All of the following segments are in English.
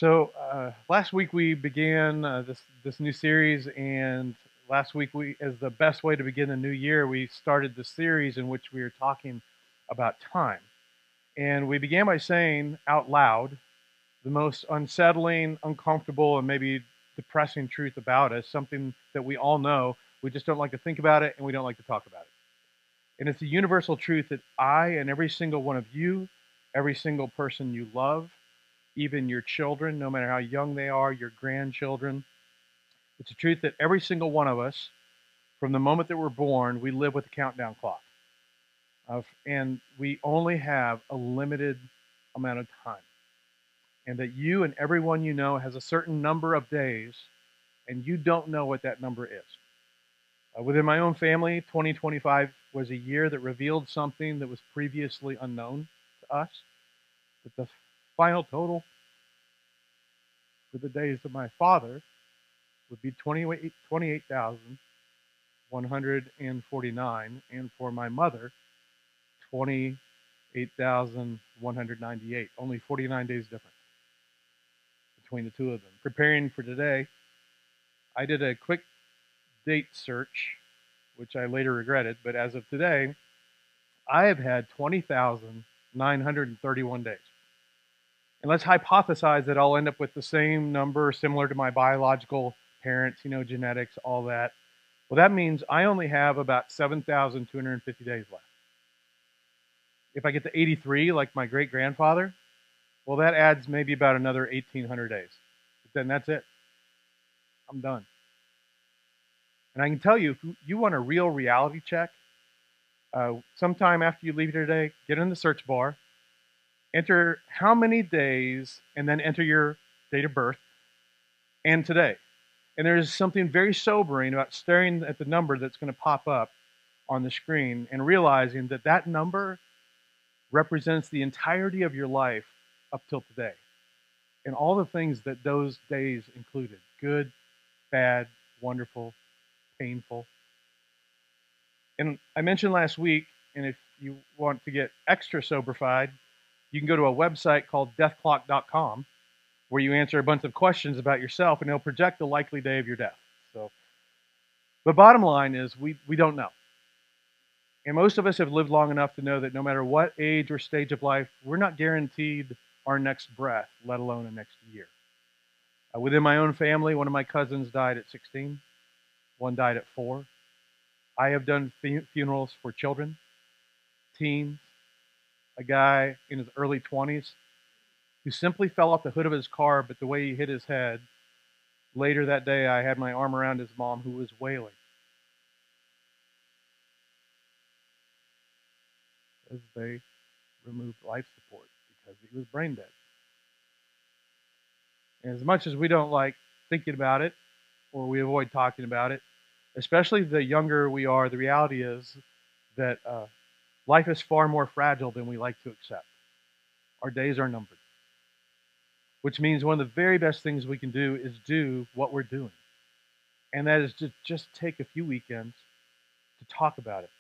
Last week we began this new series, and last week as the best way to begin a new year, we started the series in which we are talking about time. And we began by saying out loud the most unsettling, uncomfortable, and maybe depressing truth about us, something that we all know. We just don't like to think about it, and we don't like to talk about it. And it's a universal truth that I and every single one of you, every single person you love, even your children, no matter how young they are, your grandchildren. It's a truth that every single one of us, from the moment that we're born, we live with a countdown clock. And we only have a limited amount of time. And that you and everyone you know has a certain number of days, and you don't know what that number is. Within my own family, 2025 was a year that revealed something that was previously unknown to us. But the final total for the days of my father would be 28,149, and for my mother, 28,198. Only 49 days different between the two of them. Preparing for today, I did a quick date search, which I later regretted, but as of today, I have had 20,931 days. And let's hypothesize that I'll end up with the same number, similar to my biological parents, genetics, all that. Well, that means I only have about 7,250 days left. If I get to 83, like my great grandfather, well, that adds maybe about another 1,800 days. But then that's it. I'm done. And I can tell you, if you want a real reality check, sometime after you leave here today, get in the search bar, enter how many days, and then enter your date of birth and today. And there's something very sobering about staring at the number that's going to pop up on the screen and realizing that that number represents the entirety of your life up till today. And all the things that those days included: good, bad, wonderful, painful. And I mentioned last week, and if you want to get extra soberfied, you can go to a website called deathclock.com where you answer a bunch of questions about yourself, and it'll project the likely day of your death. So, the bottom line is we don't know. And most of us have lived long enough to know that no matter what age or stage of life, we're not guaranteed our next breath, let alone a next year. Within my own family, one of my cousins died at 16, one died at 4. I have done funerals for children, teens, a guy in his early 20s who simply fell off the hood of his car, but the way he hit his head, later that day I had my arm around his mom, who was wailing as they removed life support because he was brain dead. And as much as we don't like thinking about it, or we avoid talking about it, especially the younger we are, the reality is that life is far more fragile than we like to accept. Our days are numbered, which means one of the very best things we can do is do what we're doing. And that is to just take a few weekends to talk about it,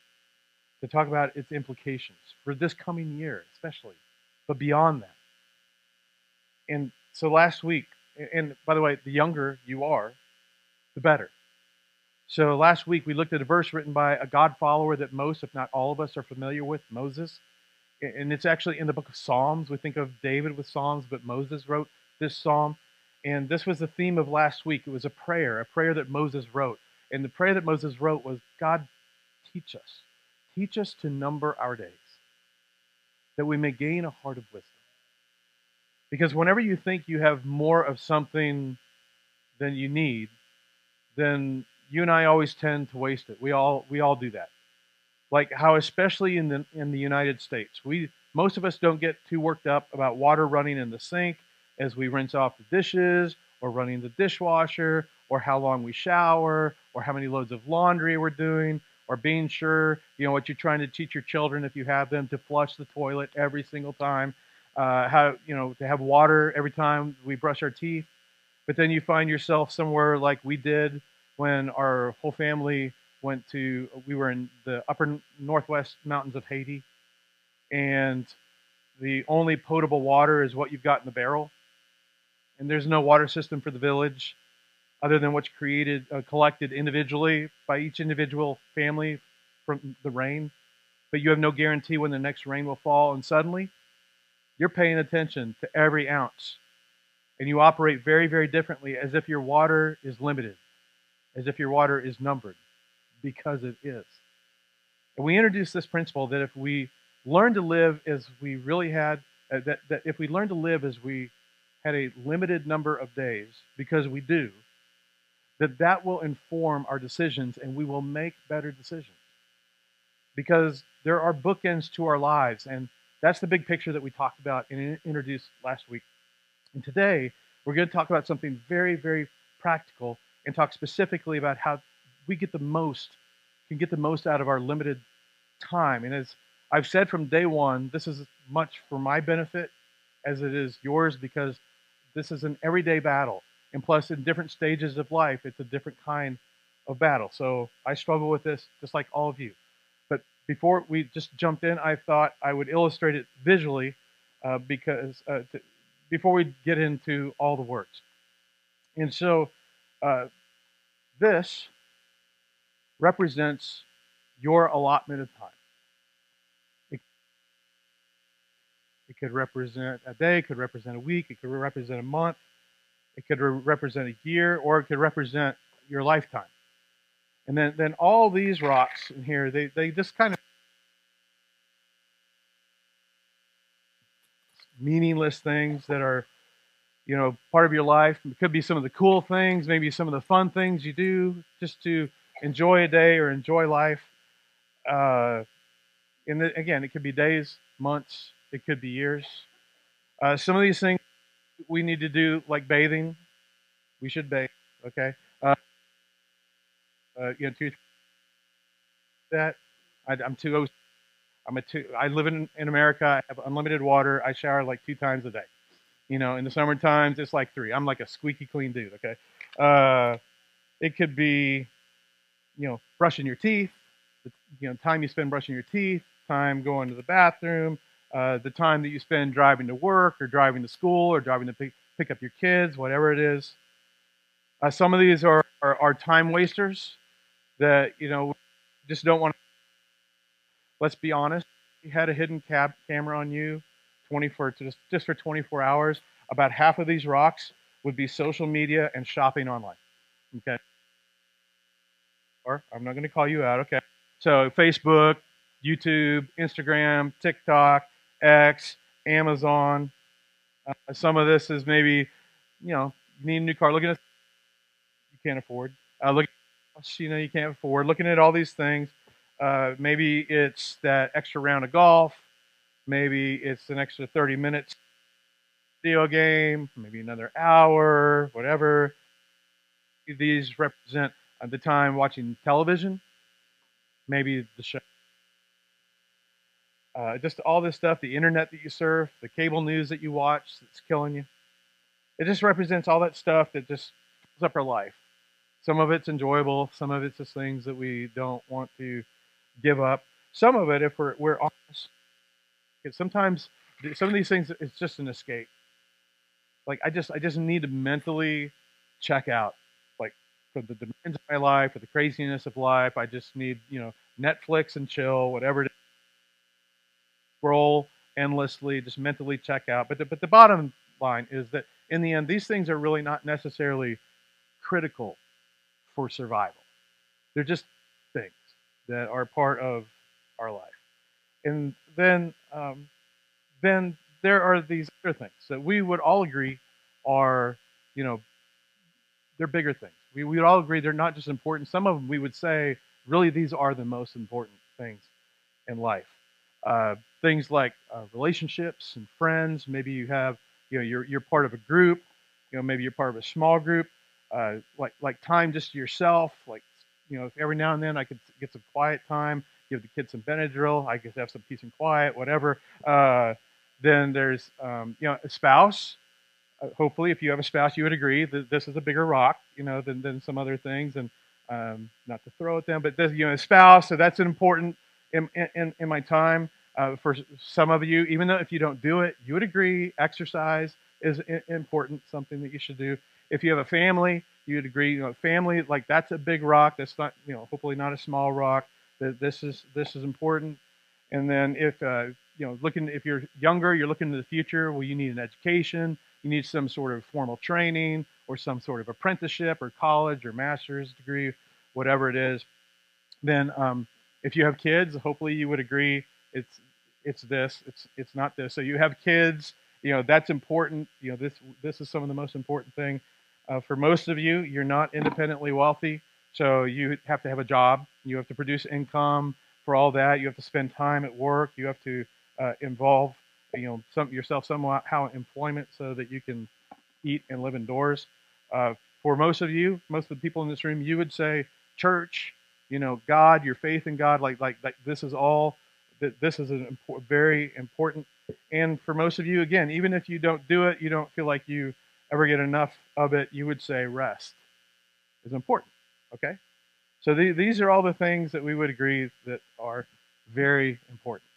to talk about its implications for this coming year, especially, but beyond that. And so last week, and by the way, the younger you are, the better. So last week we looked at a verse written by a God follower that most, if not all of us, are familiar with, Moses. And it's actually in the book of Psalms. We think of David with Psalms, but Moses wrote this psalm. And this was the theme of last week. It was a prayer that Moses wrote. And the prayer that Moses wrote was, God, teach us. Teach us to number our days, that we may gain a heart of wisdom. Because whenever you think you have more of something than you need, then you and I always tend to waste it. We all do that. Like how, especially in the United States, most of us don't get too worked up about water running in the sink as we rinse off the dishes, or running the dishwasher, or how long we shower, or how many loads of laundry we're doing, or being sure, what you're trying to teach your children, if you have them, to flush the toilet every single time, how, to have water every time we brush our teeth. But then you find yourself somewhere like we did when our whole family we were in the upper northwest mountains of Haiti, and the only potable water is what you've got in the barrel. and there's no water system for the village other than what's created, collected individually by each individual family from the rain. But you have no guarantee when the next rain will fall, and suddenly you're paying attention to every ounce, and you operate very, very differently, as if your water is limited, as if your water is numbered, because it is. And we introduced this principle that if we learn to live as we really had, that if we learn to live as we had a limited number of days, because we do, that will inform our decisions and we will make better decisions. Because there are bookends to our lives, and that's the big picture that we talked about and introduced last week. And today, we're going to talk about something very, very practical and talk specifically about how we can get the most out of our limited time. And as I've said from day one, this is much for my benefit as it is yours, because this is an everyday battle. And plus, in different stages of life, it's a different kind of battle. So I struggle with this just like all of you. But before we just jumped in, I thought I would illustrate it visually before we get into all the words. And so this represents your allotment of time. It could represent a day, it could represent a week, it could represent a month, it could represent a year, or it could represent your lifetime. And then all these rocks in here, they just kind of meaningless things that are, part of your life. It could be some of the cool things, maybe some of the fun things you do just to enjoy a day or enjoy life. Again, it could be days, months, it could be years. Some of these things we need to do, like bathing. We should bathe, okay? To that, I'm too. I live in America. I have unlimited water. I shower like 2 times a day. In the summer times, it's like 3. I'm like a squeaky clean dude, okay? It could be, brushing your teeth, time you spend brushing your teeth, time going to the bathroom, the time that you spend driving to work or driving to school or driving to pick up your kids, whatever it is. Some of these are time wasters that, just don't want to. Let's be honest. If you had a hidden camera on you 24 just for 24 hours, about half of these rocks would be social media and shopping online. Okay. Or I'm not going to call you out. Okay. So Facebook, YouTube, Instagram, TikTok, X, Amazon. Some of this is maybe, you need a new car. Looking at you can't afford. Look, you can't afford. Looking at all these things. Maybe it's that extra round of golf. Maybe it's an extra 30 minutes video game. Maybe another hour, whatever. These represent the time watching television. Maybe the show. Just all this stuff, the internet that you surf, the cable news that you watch that's killing you. It just represents all that stuff that just fills up our life. Some of it's enjoyable. Some of it's just things that we don't want to give up. Some of it, if we're honest, because sometimes some of these things, it's just an escape. Like I just need to mentally check out, like for the demands of my life, for the craziness of life. I just need, Netflix and chill, whatever it is. Scroll endlessly, just mentally check out. But the bottom line is that in the end, these things are really not necessarily critical for survival. They're just things that are part of our life. And then there are these other things that we would all agree are, they're bigger things. We would all agree they're not just important. Some of them we would say, really, these are the most important things in life. Things like relationships and friends. Maybe you have, you're part of a group. Maybe you're part of a small group. Like time just to yourself. Like, every now and then I could get some quiet time, give the kids some Benadryl. I could have some peace and quiet, whatever. Then there's, a spouse. Hopefully, if you have a spouse, you would agree that this is a bigger rock, than some other things. And not to throw at them, but this, a spouse. So that's important in my time. For some of you, even though if you don't do it, you would agree exercise is important, something that you should do. If you have a family, you would agree, family, like that's a big rock. That's not, hopefully not a small rock. That this is important. And then if looking, if you're younger, you're looking to the future. Well, you need an education. You need some sort of formal training or some sort of apprenticeship or college or master's degree, whatever it is. Then if you have kids, hopefully you would agree it's this, it's not this. So you have kids, that's important. This is some of the most important thing. For most of you, you're not independently wealthy, so you have to have a job. You have to produce income for all that. You have to spend time at work. You have to involve yourself somehow in employment so that you can eat and live indoors. For most of you, most of the people in this room, you would say church, God, your faith in God, like this is all that. This is very important. And for most of you, again, even if you don't do it, you don't feel like you ever get enough of it, you would say rest is important. Okay, so these are all the things that we would agree that are very important.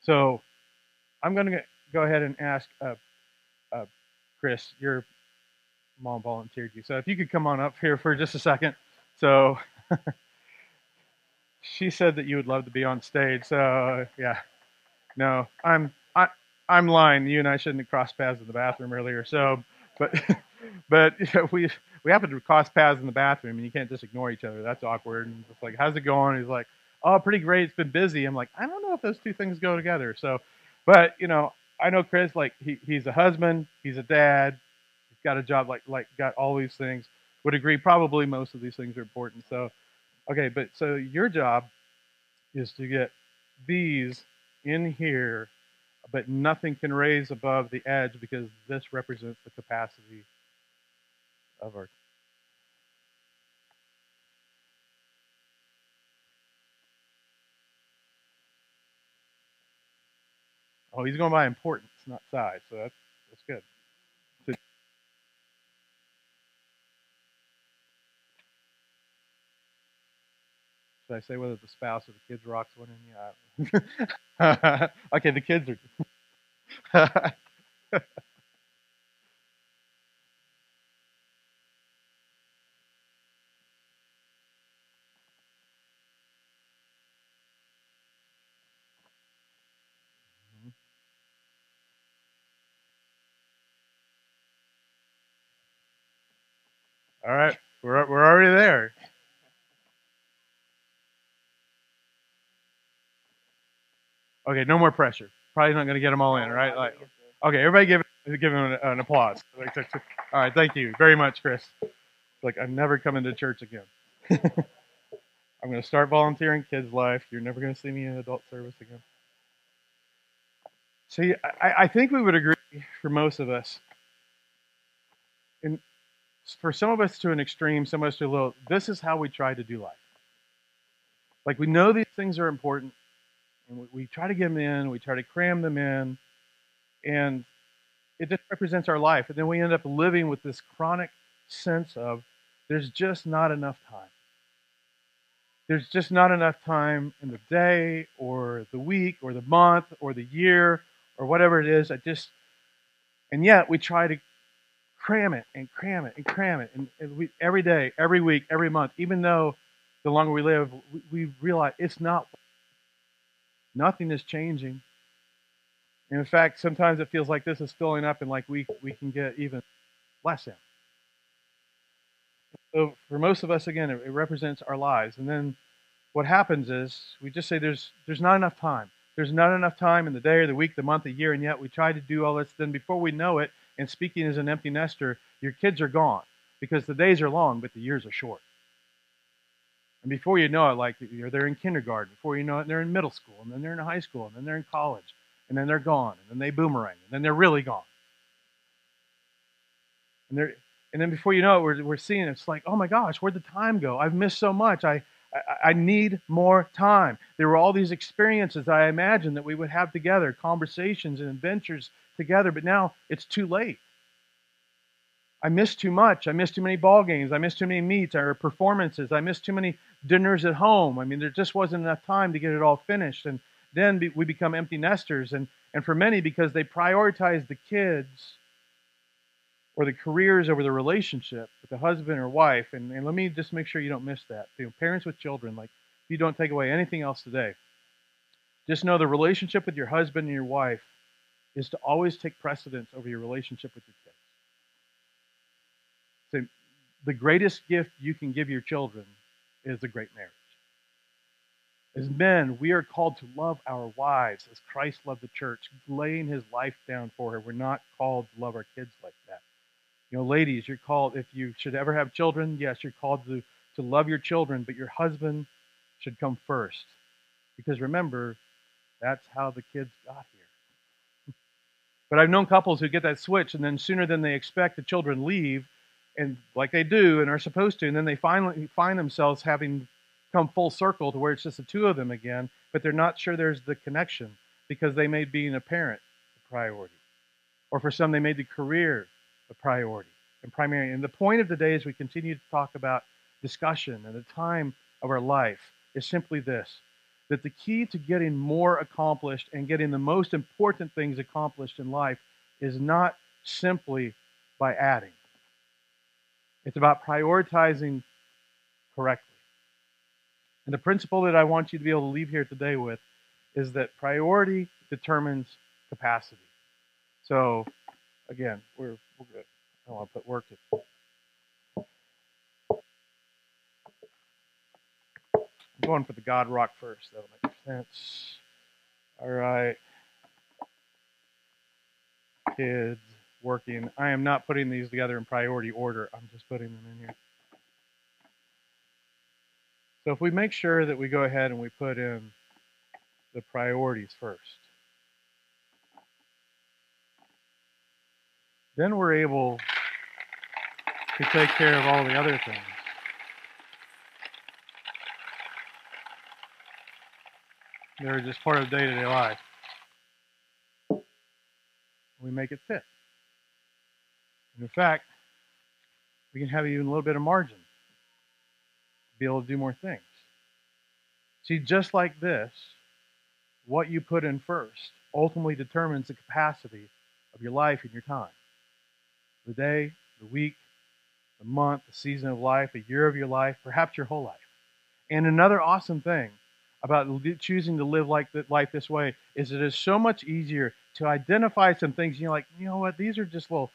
So I'm going to go ahead and ask Chris, your mom volunteered you, so if you could come on up here for just a second. So she said that you would love to be on stage. So yeah, no, I'm lying. You and I shouldn't have crossed paths in the bathroom earlier. So, but but we happened to cross paths in the bathroom, and you can't just ignore each other. That's awkward. And it's like, how's it going? He's like, oh, pretty great. It's been busy. I'm like, I don't know if those two things go together. So, but I know Chris. Like he's a husband. He's a dad. He's got a job. Like got all these things. Would agree. Probably most of these things are important. So, okay, but so your job is to get these in here, but nothing can raise above the edge because this represents the capacity of our. Oh, he's going by importance, not size. So that's good. So, should I say whether the spouse or the kids rocks one in? Yeah. Okay, the kids are. All right, we're already there. Okay, no more pressure. Probably not going to get them all in, right? Like, okay, everybody give him an applause. All right, thank you very much, Chris. Like I'm never coming to church again. I'm going to start volunteering kids' life. You're never going to see me in adult service again. See, I think we would agree for most of us, and for some of us to an extreme, some of us to a little. This is how we try to do life. Like we know these things are important, and we try to get them in. We try to cram them in, and it just represents our life. And then we end up living with this chronic sense of there's just not enough time. There's just not enough time in the day or the week or the month or the year or whatever it is. And yet we try to cram it and cram it and cram it. And we, every day, every week, every month, even though the longer we live, we realize it's not, nothing is changing. And in fact, sometimes it feels like this is filling up and like we can get even less in. So for most of us, again, it represents our lives. And then what happens is we just say there's not enough time. There's not enough time in the day or the week, the month, the year, and yet we try to do all this. Then before we know it, and speaking as an empty nester, your kids are gone because the days are long, but the years are short. And before you know it, like they're in kindergarten. Before you know it, they're in middle school, and then they're in high school, and then they're in college, and then they're gone, and then they boomerang, and then they're really gone. And then before you know it, we're seeing it's like, oh my gosh, where'd the time go? I've missed so much. I need more time. There were all these experiences I imagined that we would have together, conversations and adventures together, but now it's too late. I missed too much. I missed too many ball games. I missed too many meets or performances. I missed too many dinners at home. I mean, there just wasn't enough time to get it all finished. And then we become empty nesters. And for many, because they prioritize the kids or the careers over the relationship with the husband or wife. And let me just make sure you don't miss that. Parents with children, like, if you don't take away anything else today, just know the relationship with your husband and your wife is to always take precedence over your relationship with your kids. So the greatest gift you can give your children is a great marriage. As men, we are called to love our wives as Christ loved the church, laying his life down for her. We're not called to love our kids like that. Ladies, you're called, if you should ever have children, yes, you're called to love your children, but your husband should come first. Because remember, that's how the kids got here. But I've known couples who get that switch, and then sooner than they expect, the children leave, and like they do and are supposed to, and then they finally find themselves having come full circle to where it's just the two of them again, but they're not sure there's the connection because they made being a parent a priority. Or for some, they made the career a priority and primary. And the point of today, as we continue to talk about discussion and the time of our life, is simply this: that the key to getting more accomplished and getting the most important things accomplished in life is not simply by adding. It's about prioritizing correctly. And the principle that I want you to be able to leave here today with is that priority determines capacity. So, again, we're good. I don't want to put work in. I'm going for the God rock first. That'll make sense. All right. Kids, working. I am not putting these together in priority order. I'm just putting them in here. So if we make sure that we go ahead and we put in the priorities first, then we're able to take care of all the other things. They're just part of day-to-day life. We make it fit. And in fact, we can have even a little bit of margin to be able to do more things. See, just like this, what you put in first ultimately determines the capacity of your life and your time. The day, the week, the month, the season of life, a year of your life, perhaps your whole life. And another awesome thing about choosing to live life this way is it is so much easier to identify some things. You're like, you know what, these are just little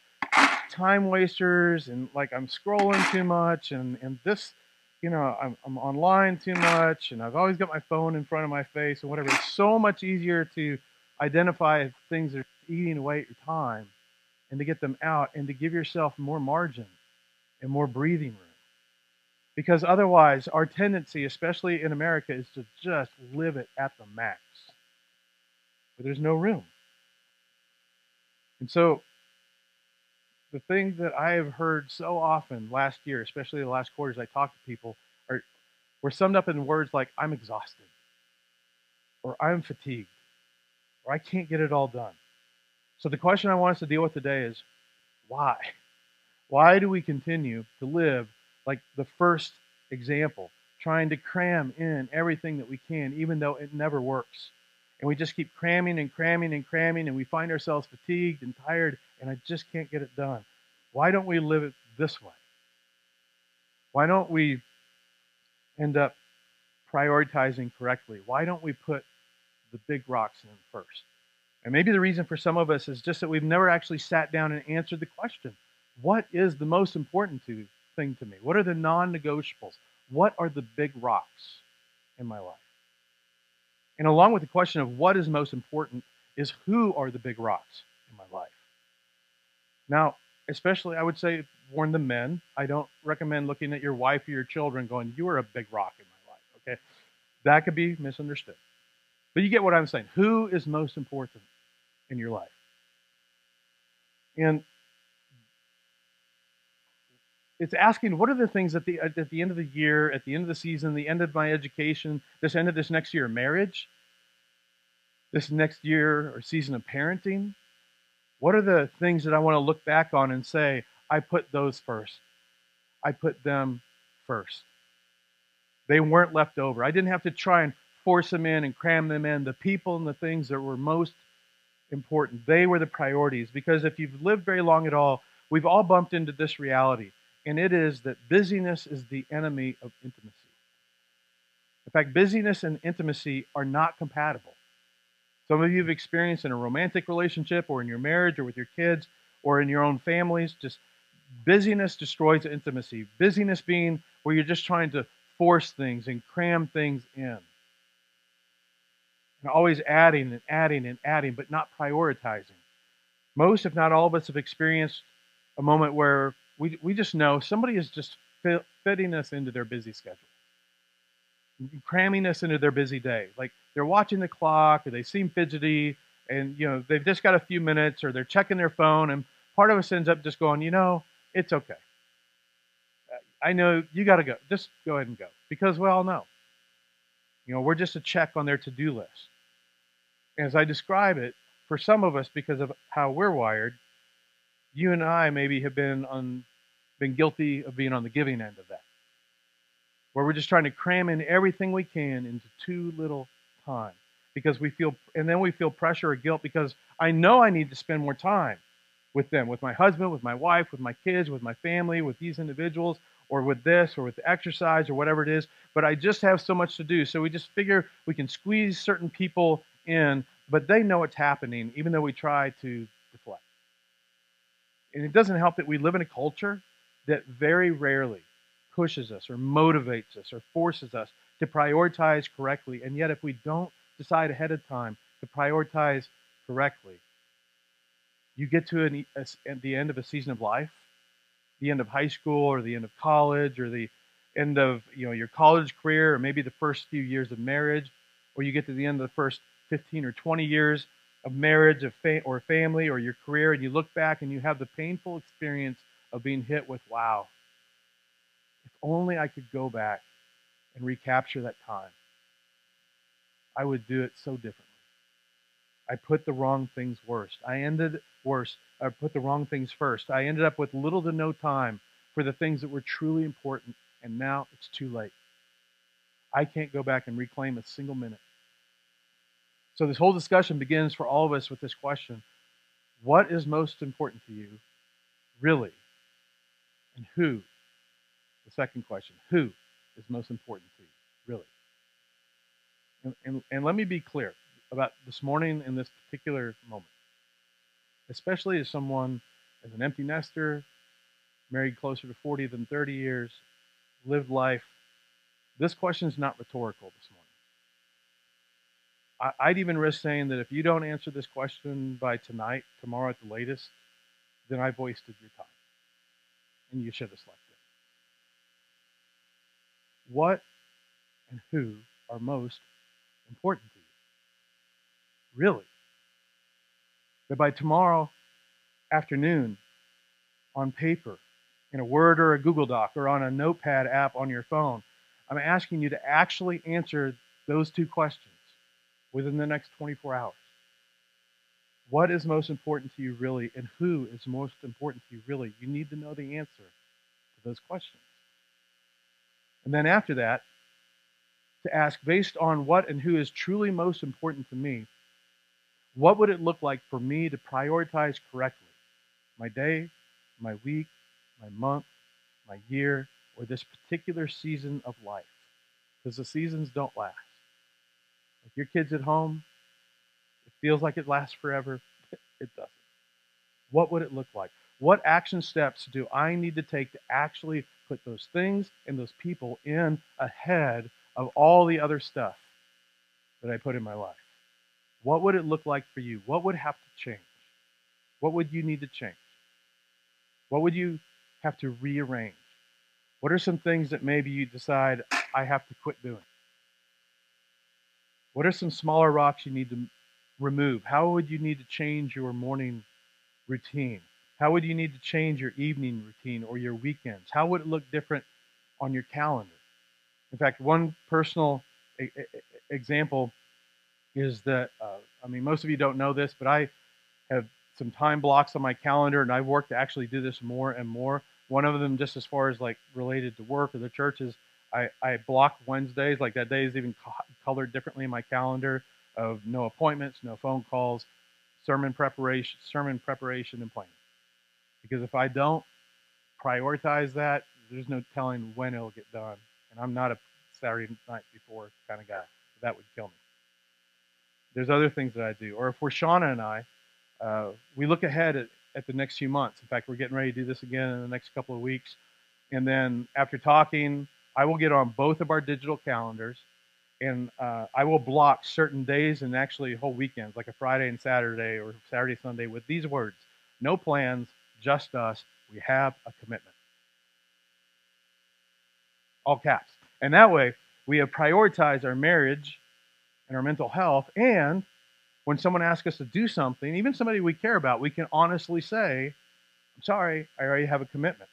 time wasters, and like I'm scrolling too much, and this, I'm online too much, and I've always got my phone in front of my face and whatever. It's so much easier to identify things that are eating away at your time and to get them out and to give yourself more margin and more breathing room. Because otherwise, our tendency, especially in America, is to just live it at the max. But there's no room. And so, the thing that I have heard so often last year, especially the last quarters I talk to people, were summed up in words like, I'm exhausted, or I'm fatigued, or I can't get it all done. So the question I want us to deal with today is, why? Why do we continue to live like the first example, trying to cram in everything that we can, even though it never works? And we just keep cramming and cramming and cramming, and we find ourselves fatigued and tired, and I just can't get it done. Why don't we live it this way? Why don't we end up prioritizing correctly? Why don't we put the big rocks in first? And maybe the reason for some of us is just that we've never actually sat down and answered the question, what is the most important thing to me? What are the non-negotiables? What are the big rocks in my life? And along with the question of what is most important is who are the big rocks in my life? Now, especially I would say, warn the men, I don't recommend looking at your wife or your children going, you are a big rock in my life, okay? That could be misunderstood. But you get what I'm saying. Who is most important in your life? And it's asking, what are the things at the end of the year, at the end of the season, the end of my education, this end of this next year of marriage, this next year or season of parenting? What are the things that I want to look back on and say, I put those first. I put them first. They weren't left over. I didn't have to try and force them in and cram them in. The people and the things that were most important, they were the priorities. Because if you've lived very long at all, we've all bumped into this reality, and it is that busyness is the enemy of intimacy. In fact, busyness and intimacy are not compatible. Some of you have experienced in a romantic relationship or in your marriage or with your kids or in your own families, just busyness destroys intimacy. Busyness being where you're just trying to force things and cram things in. And always adding and adding and adding, but not prioritizing. Most, if not all of us, have experienced a moment where we just know somebody is just fitting us into their busy schedule, cramming us into their busy day. Like they're watching the clock or they seem fidgety and, they've just got a few minutes or they're checking their phone. And part of us ends up just going, it's okay. I know you got to go. Just go ahead and go because we all know. We're just a check on their to-do list. As I describe it, for some of us, because of how we're wired, you and I maybe have been guilty of being on the giving end of that, where we're just trying to cram in everything we can into too little time because then we feel pressure or guilt because I know I need to spend more time with them, with my husband, with my wife, with my kids, with my family, with these individuals, or with this, or with the exercise, or whatever it is, but I just have so much to do. So we just figure we can squeeze certain people in, but they know what's happening, even though we try to deflect. And it doesn't help that we live in a culture that very rarely pushes us or motivates us or forces us to prioritize correctly. And yet if we don't decide ahead of time to prioritize correctly, you get to at the end of a season of life, the end of high school or the end of college or the end of your college career or maybe the first few years of marriage, or you get to the end of the first 15 or 20 years of marriage or family or your career, and you look back and you have the painful experience of being hit with, wow, if only I could go back and recapture that time, I would do it so differently. I put the wrong things worst. I put the wrong things first. I ended up with little to no time for the things that were truly important, and now it's too late. I can't go back and reclaim a single minute. So this whole discussion begins for all of us with this question: what is most important to you, really? And who? The second question: who is most important to you, really? And let me be clear about this morning in this particular moment, especially as someone, as an empty nester, married closer to 40 than 30 years, lived life. This question is not rhetorical this morning. I'd even risk saying that if you don't answer this question by tonight, tomorrow at the latest, then I've wasted your time. And you should have slept in. What and who are most important to you? Really? That by tomorrow afternoon, on paper, in a Word or a Google Doc, or on a notepad app on your phone, I'm asking you to actually answer those two questions within the next 24 hours. What is most important to you really, and who is most important to you really? You need to know the answer to those questions. And then after that, to ask, based on what and who is truly most important to me, what would it look like for me to prioritize correctly? My day, my week, my month, my year, or this particular season of life? Because the seasons don't last. Like your kids at home, it feels like it lasts forever. It doesn't. What would it look like? What action steps do I need to take to actually put those things and those people in ahead of all the other stuff that I put in my life? What would it look like for you? What would have to change? What would you need to change? What would you have to rearrange? What are some things that maybe you decide I have to quit doing? What are some smaller rocks you need to remove? How would you need to change your morning routine? How would you need to change your evening routine or your weekends? How would it look different on your calendar? In fact, one personal example is that, most of you don't know this, but I have some time blocks on my calendar, and I've worked to actually do this more and more. One of them, just as far as like related to work or the church, is I block Wednesdays, like that day is even colored differently in my calendar of no appointments, no phone calls, sermon preparation and planning. Because if I don't prioritize that, there's no telling when it'll get done. And I'm not a Saturday night before kind of guy. That would kill me. There's other things that I do. Or if we're Shauna and I, we look ahead at the next few months. In fact, we're getting ready to do this again in the next couple of weeks. And then after talking, I will get on both of our digital calendars, and I will block certain days and actually whole weekends, like a Friday and Saturday or Saturday, Sunday, with these words: no plans, just us. We have a commitment. All caps. And that way, we have prioritized our marriage and our mental health. And when someone asks us to do something, even somebody we care about, we can honestly say, I'm sorry, I already have a commitment.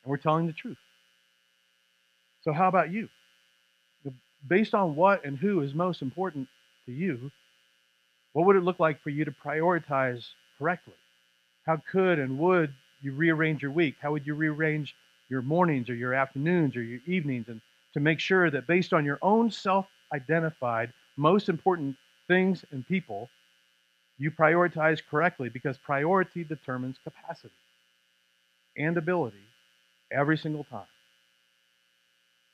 And we're telling the truth. So how about you? Based on what and who is most important to you, what would it look like for you to prioritize correctly? How could and would you rearrange your week? How would you rearrange your mornings or your afternoons or your evenings, and to make sure that based on your own self-identified most important things and people, you prioritize correctly, because priority determines capacity and ability every single time.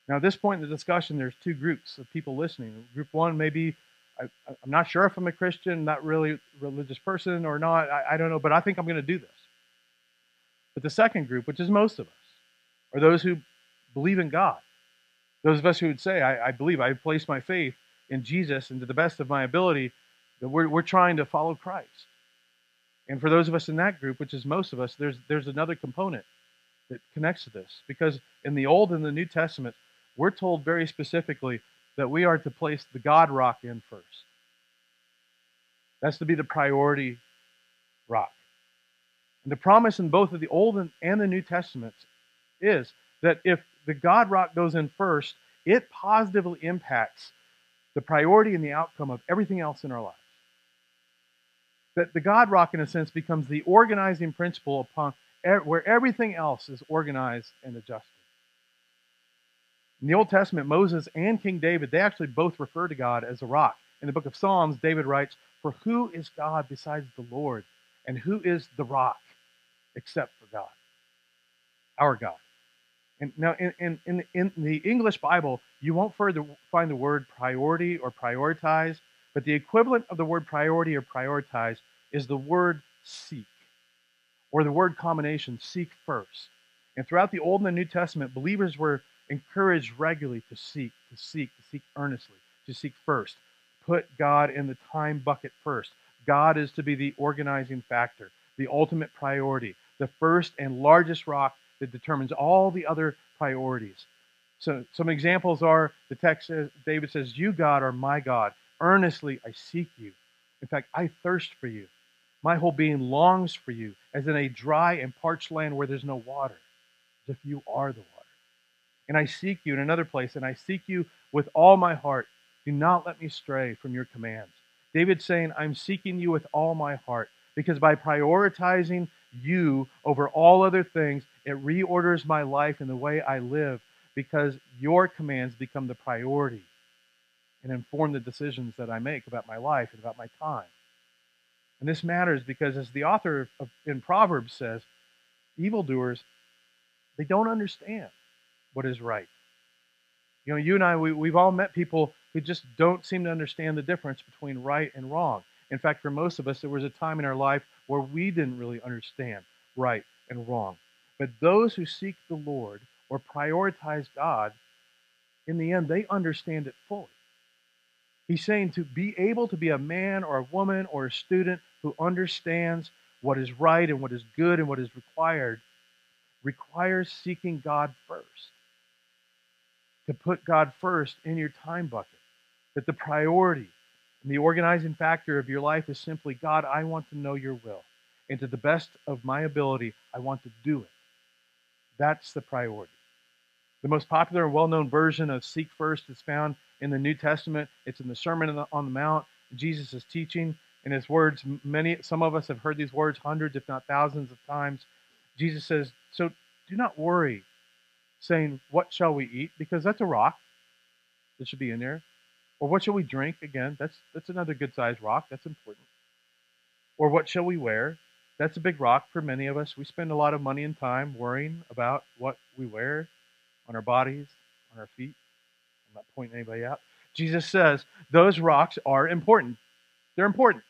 Now, at this point in the discussion, there's two groups of people listening. Group one, maybe I'm not sure if I'm a Christian, not really a religious person or not. I don't know, but I think I'm going to do this. But the second group, which is most of us, are those who believe in God. Those of us who would say, I believe, I place my faith in Jesus, and to the best of my ability, that we're trying to follow Christ. And for those of us in that group, which is most of us, there's another component that connects to this. Because in the Old and the New Testament, we're told very specifically that we are to place the God rock in first. That's to be the priority rock. And the promise in both of the Old and the New Testaments is that if the God rock goes in first, it positively impacts the priority and the outcome of everything else in our lives. That the God rock, in a sense, becomes the organizing principle upon where everything else is organized and adjusted. In the Old Testament, Moses and King David, they actually both refer to God as a rock. In the book of Psalms, David writes, "For who is God besides the Lord? And who is the rock except for God?" Our God. And now, in the English Bible, you won't find the word priority or prioritize, but the equivalent of the word priority or prioritize is the word seek, or the word combination, seek first. And throughout the Old and the New Testament, believers were encouraged regularly to seek earnestly, to seek first. Put God in the time bucket first. God is to be the organizing factor, the ultimate priority, the first and largest rock that determines all the other priorities. So some examples are, the text says, David says, "You, God, are my God. Earnestly I seek you. In fact, I thirst for you. My whole being longs for you, as in a dry and parched land where there's no water, as if you are the water. And I seek you," in another place, "and I seek you with all my heart. Do not let me stray from your commands." David's saying, I'm seeking you with all my heart, because by prioritizing you over all other things, it reorders my life and the way I live, because your commands become the priority and inform the decisions that I make about my life and about my time. And this matters because, as the author in Proverbs says, evildoers, they don't understand what is right. You know, you and I, we've all met people who just don't seem to understand the difference between right and wrong. In fact, for most of us, there was a time in our life where we didn't really understand right and wrong. But those who seek the Lord or prioritize God, in the end, they understand it fully. He's saying to be able to be a man or a woman or a student who understands what is right and what is good and what is required requires seeking God first. To put God first in your time bucket. That the priority and the organizing factor of your life is simply, God, I want to know your will. And to the best of my ability, I want to do it. That's the priority. The most popular and well-known version of seek first is found in the New Testament. It's in the Sermon on the Mount. Jesus is teaching in his words. Some of us have heard these words hundreds, if not thousands of times. Jesus says, so do not worry saying, what shall we eat? Because that's a rock that should be in there. Or what shall we drink? Again, that's another good sized rock. That's important. Or what shall we wear? That's a big rock for many of us. We spend a lot of money and time worrying about what we wear on our bodies, on our feet. I'm not pointing anybody out. Jesus says those rocks are important. They're important.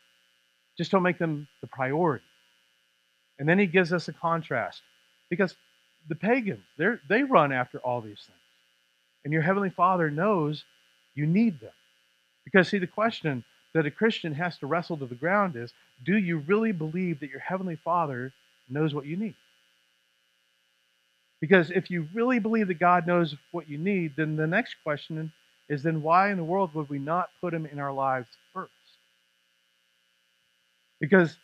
Just don't make them the priority. And then he gives us a contrast because the pagans, they run after all these things. And your heavenly Father knows you need them. Because see, the question that a Christian has to wrestle to the ground is, do you really believe that your heavenly Father knows what you need? Because if you really believe that God knows what you need, then the next question is, then why in the world would we not put him in our lives first? Because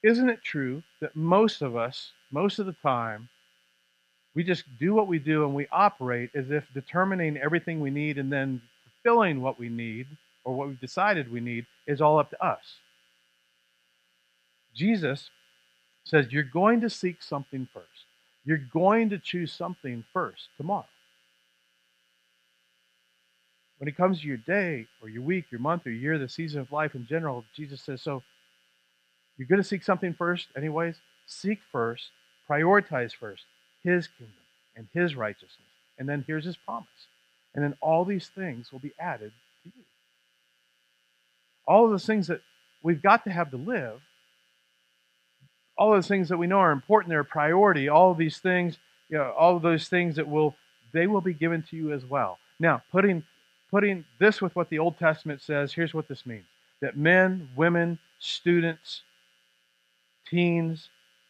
isn't it true that most of us, most of the time, we just do what we do and we operate as if determining everything we need and then fulfilling what we need or what we've decided we need is all up to us. Jesus says you're going to seek something first. You're going to choose something first tomorrow. When it comes to your day or your week, your month or your year, the season of life in general, Jesus says, so you're going to seek something first anyways? Seek first, prioritize first his kingdom and his righteousness. And then here's his promise. And then all these things will be added to you. All of those things that we've got to have to live, all those things that we know are important, they're a priority, all of these things, all of those things they will be given to you as well. Now, putting this with what the Old Testament says, here's what this means. That men, women, students, teens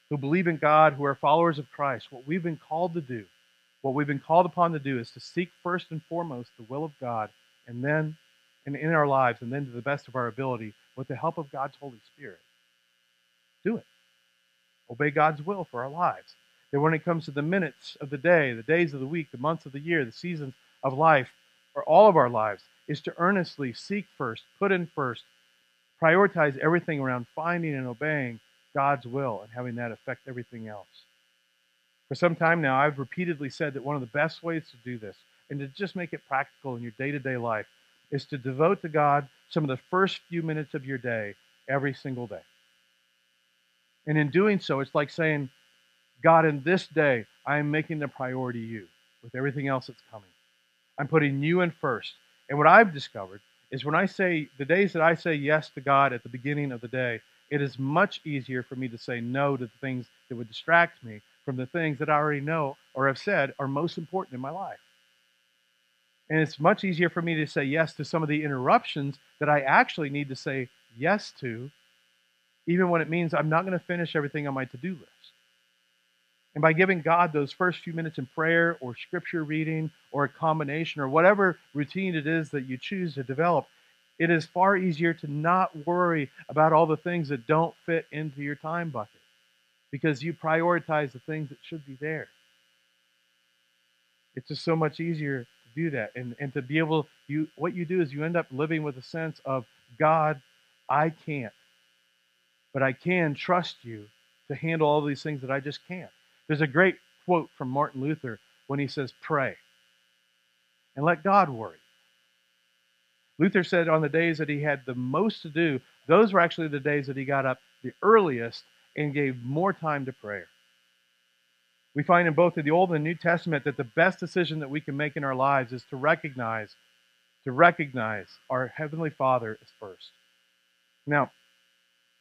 who believe in God, who are followers of Christ, what we've been called to do, what we've been called upon to do is to seek first and foremost the will of God, and then and in our lives, and then to the best of our ability, with the help of God's Holy Spirit, do it. Obey God's will for our lives. That when it comes to the minutes of the day, the days of the week, the months of the year, the seasons of life, or all of our lives, is to earnestly seek first, put in first, prioritize everything around finding and obeying God's will and having that affect everything else. For some time now, I've repeatedly said that one of the best ways to do this, and to just make it practical in your day-to-day life, is to devote to God some of the first few minutes of your day every single day. And in doing so, it's like saying, God, in this day, I am making the priority you with everything else that's coming. I'm putting you in first. And what I've discovered is when I say, the days that I say yes to God at the beginning of the day, it is much easier for me to say no to the things that would distract me from the things that I already know or have said are most important in my life. And it's much easier for me to say yes to some of the interruptions that I actually need to say yes to, even when it means I'm not going to finish everything on my to-do list. And by giving God those first few minutes in prayer or scripture reading or a combination or whatever routine it is that you choose to develop, it is far easier to not worry about all the things that don't fit into your time bucket because you prioritize the things that should be there. It's just so much easier to do that. And to be able, what you do is you end up living with a sense of, God, I can't, but I can trust you to handle all these things that I just can't. There's a great quote from Martin Luther when he says, pray and let God worry. Luther said on the days that he had the most to do, those were actually the days that he got up the earliest and gave more time to prayer. We find in both the Old and New Testament that the best decision that we can make in our lives is to recognize our Heavenly Father is first. Now,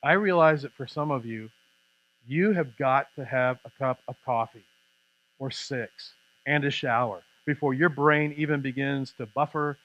I realize that for some of you, you have got to have a cup of coffee or 6 and a shower before your brain even begins to buffer,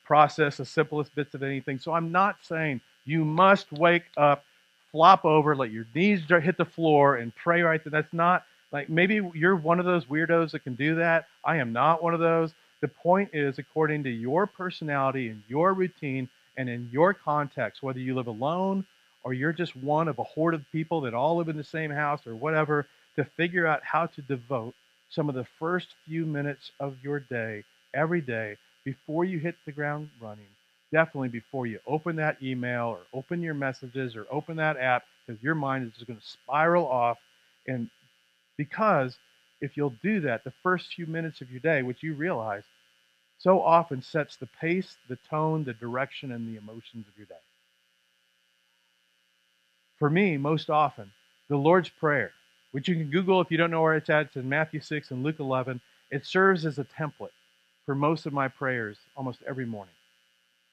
process the simplest bits of anything. So I'm not saying you must wake up, flop over, let your knees hit the floor and pray right there. That's not, like, maybe you're one of those weirdos that can do that. I am not one of those. The point is, according to your personality and your routine and in your context, whether you live alone or you're just one of a horde of people that all live in the same house or whatever, to figure out how to devote some of the first few minutes of your day, every day, before you hit the ground running. Definitely before you open that email or open your messages or open that app, because your mind is just going to spiral off. And because if you'll do that the first few minutes of your day, which you realize so often sets the pace, the tone, the direction, and the emotions of your day. For me, most often, the Lord's Prayer, which you can Google if you don't know where it's at, it's in Matthew 6 and Luke 11, it serves as a template for most of my prayers almost every morning,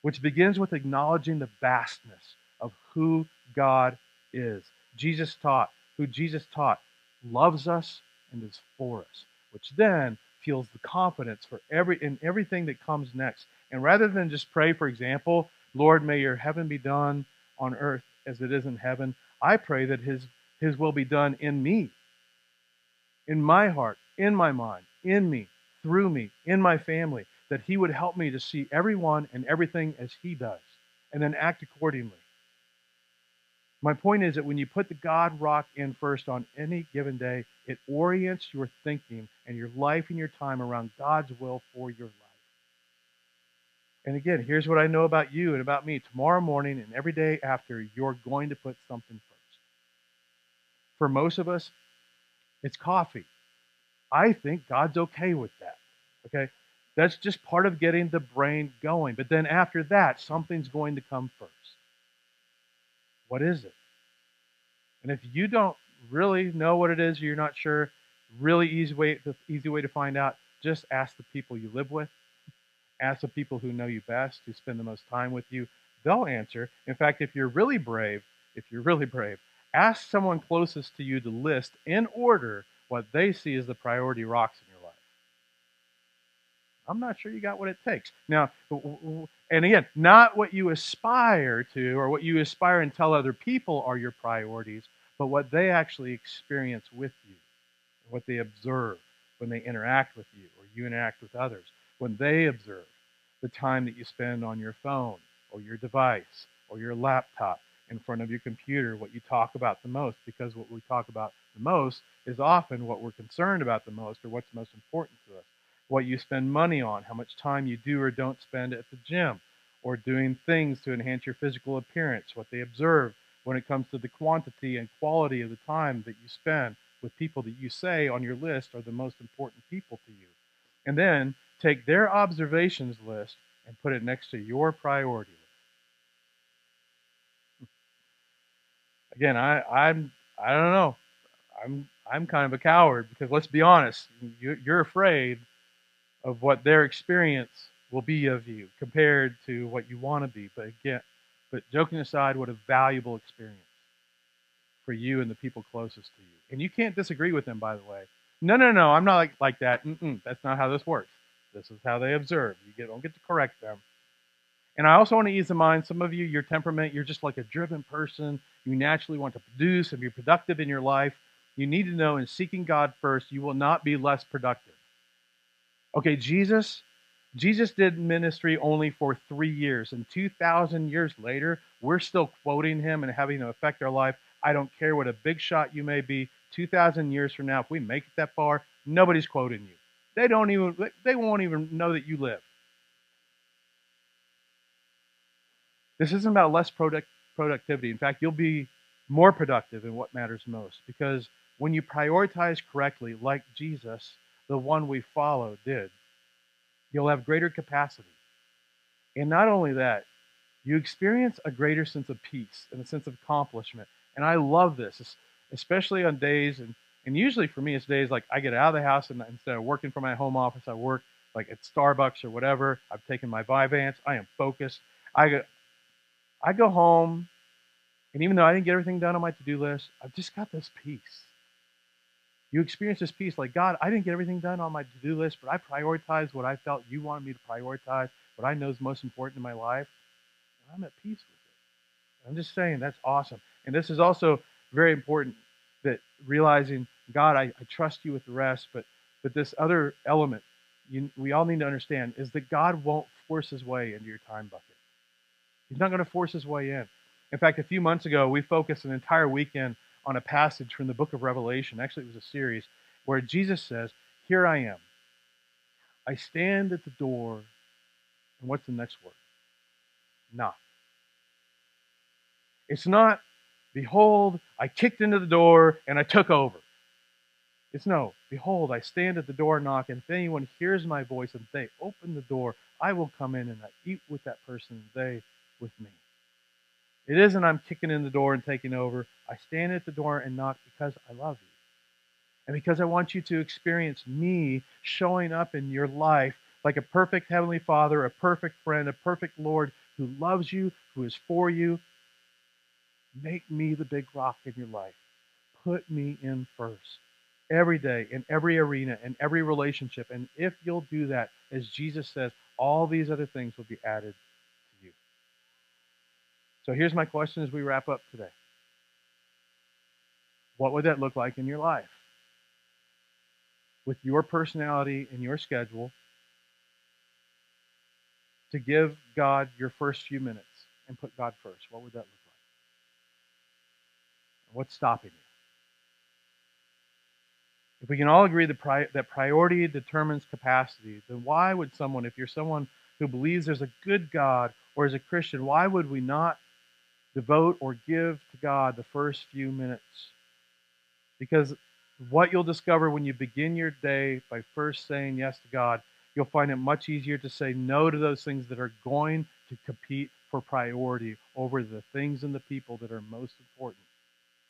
which begins with acknowledging the vastness of who God is. Who Jesus taught loves us and is for us, which then fuels the confidence for everything that comes next. And rather than just pray, for example, Lord, may your heaven be done on earth as it is in heaven, I pray that his will be done in me, in my heart, in my mind, in me, through me, in my family, that he would help me to see everyone and everything as he does, and then act accordingly. My point is that when you put the God rock in first on any given day, it orients your thinking and your life and your time around God's will for your life. And again, here's what I know about you and about me. Tomorrow morning and every day after, you're going to put something first. For most of us, it's coffee. I think God's okay with that. Okay? That's just part of getting the brain going. But then after that, something's going to come first. What is it? And if you don't really know what it is, or you're not sure, really easy way to find out, just ask the people you live with. Ask the people who know you best, who spend the most time with you. They'll answer. In fact, if you're really brave, ask someone closest to you to list in order what they see as the priority rocks in your life. I'm not sure you got what it takes. Now, and again, not what you aspire to or what you aspire and tell other people are your priorities, but what they actually experience with you, what they observe when they interact with you or you interact with others, when they observe the time that you spend on your phone or your device or your laptop in front of your computer, what you talk about the most, because what we talk about the most is often what we're concerned about the most or what's most important to us. What you spend money on, how much time you do or don't spend at the gym, or doing things to enhance your physical appearance, what they observe when it comes to the quantity and quality of the time that you spend with people that you say on your list are the most important people to you. And then take their observations list and put it next to your priority list. Again, I don't know. I'm kind of a coward because let's be honest, you're afraid of what their experience will be of you compared to what you want to be. But joking aside, what a valuable experience for you and the people closest to you. And you can't disagree with them, by the way. No, I'm not like that. That's not how this works. This is how they observe. Don't get to correct them. And I also want to ease in mind, some of you, your temperament, you're just like a driven person. You naturally want to produce and be productive in your life. You need to know in seeking God first, you will not be less productive. Okay, Jesus did ministry only for 3 years, and 2,000 years later, we're still quoting him and having him affect our life. I don't care what a big shot you may be. 2,000 years from now, if we make it that far, nobody's quoting you. They won't even know that you live. This isn't about less productivity. In fact, you'll be more productive in what matters most, because when you prioritize correctly, like Jesus, the one we follow, did, you'll have greater capacity. And not only that, you experience a greater sense of peace and a sense of accomplishment. And I love this, especially on days, and usually for me, it's days like I get out of the house and instead of working from my home office, I work like at Starbucks or whatever. I've taken my Vyvanse. I am focused. I go home, and even though I didn't get everything done on my to-do list, I've just got this peace. You experience this peace like, God, I didn't get everything done on my to-do list, but I prioritized what I felt you wanted me to prioritize, what I know is most important in my life, and I'm at peace with it. I'm just saying, that's awesome. And this is also very important, that realizing, God, I trust you with the rest, but this other element we all need to understand is that God won't force his way into your time bucket. He's not going to force his way in. In fact, a few months ago, we focused an entire weekend on a passage from the book of Revelation. Actually, it was a series where Jesus says, here I am. I stand at the door. And what's the next word? Knock. It's not, behold, I kicked into the door and I took over. It's no, behold, I stand at the door and knock, and if anyone hears my voice and they open the door, I will come in and I eat with that person and they with me. It isn't I'm kicking in the door and taking over. I stand at the door and knock because I love you. And because I want you to experience me showing up in your life like a perfect Heavenly Father, a perfect friend, a perfect Lord who loves you, who is for you. Make me the big rock in your life. Put me in first every day, in every arena, in every relationship. And if you'll do that, as Jesus says, all these other things will be added to you. So here's my question as we wrap up today. What would that look like in your life? With your personality and your schedule, to give God your first few minutes and put God first, what would that look like? What's stopping you? If we can all agree that priority determines capacity, then why would someone, if you're someone who believes there's a good God or is a Christian, why would we not devote or give to God the first few minutes? Because what you'll discover when you begin your day by first saying yes to God, you'll find it much easier to say no to those things that are going to compete for priority over the things and the people that are most important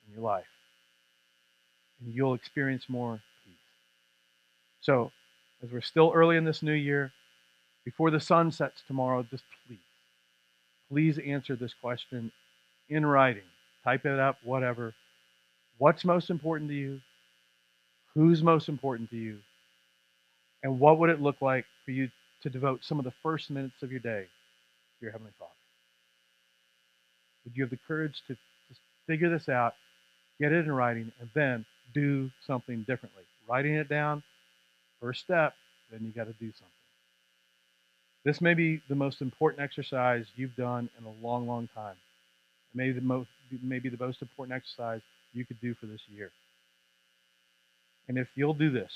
in your life. And you'll experience more peace. So, as we're still early in this new year, before the sun sets tomorrow, just please answer this question in writing. Type it up, whatever. What's most important to you? Who's most important to you? And what would it look like for you to devote some of the first minutes of your day to your Heavenly Father? Would you have the courage to just figure this out, get it in writing, and then do something differently? Writing it down, first step, then you got to do something. This may be the most important exercise you've done in a long, long time. Maybe the most important exercise you could do for this year. And if you'll do this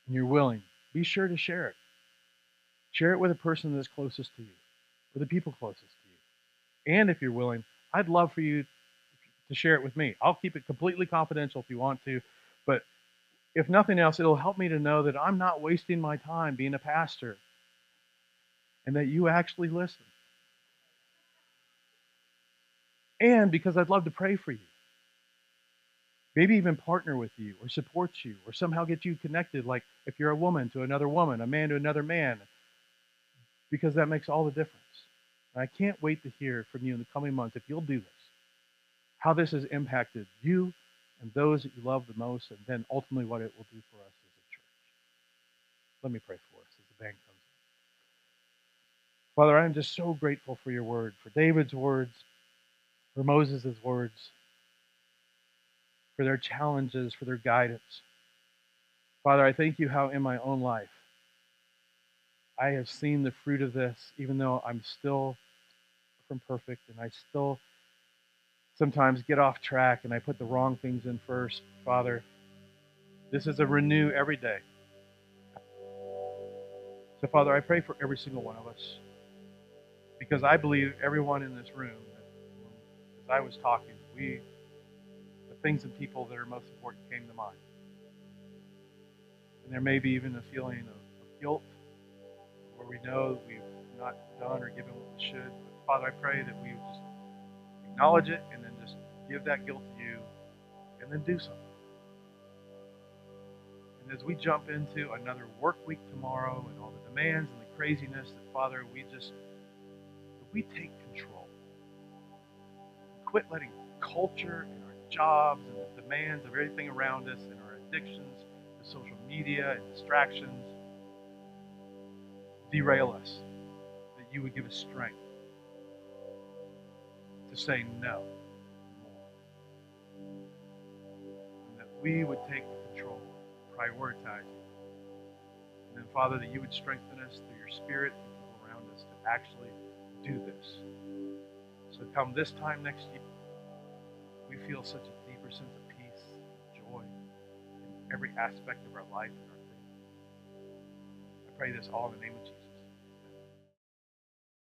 and you're willing, be sure to share it. Share it with a person that's closest to you, with the people closest to you. And if you're willing, I'd love for you to share it with me. I'll keep it completely confidential if you want to, but if nothing else, it'll help me to know that I'm not wasting my time being a pastor and that you actually listen. And because I'd love to pray for you. Maybe even partner with you or support you or somehow get you connected, like if you're a woman to another woman, a man to another man, because that makes all the difference. And I can't wait to hear from you in the coming months, if you'll do this, how this has impacted you and those that you love the most, and then ultimately what it will do for us as a church. Let me pray for us as the band comes in. Father, I am just so grateful for your word, for David's words, for Moses' words, for their challenges, for their guidance. Father, I thank you how in my own life I have seen the fruit of this, even though I'm still from perfect and I still sometimes get off track and I put the wrong things in first. Father, this is a renew every day. So, Father, I pray for every single one of us because I believe everyone in this room, that as I was talking, the things and people that are most important came to mind. And there may be even a feeling of guilt where we know that we've not done or given what we should. But Father, I pray that we would just acknowledge it and then just give that guilt to you and then do something. And as we jump into another work week tomorrow and all the demands and the craziness, that Father, we take control. Quit letting culture and our jobs and the demands of everything around us and our addictions to social media and distractions derail us. That you would give us strength to say no more. And that we would take control, prioritize you. And then, Father, that you would strengthen us through your Spirit and people around us to actually do this. So come this time next year, we feel such a deeper sense of peace, joy in every aspect of our life and our faith. I pray this all in the name of Jesus.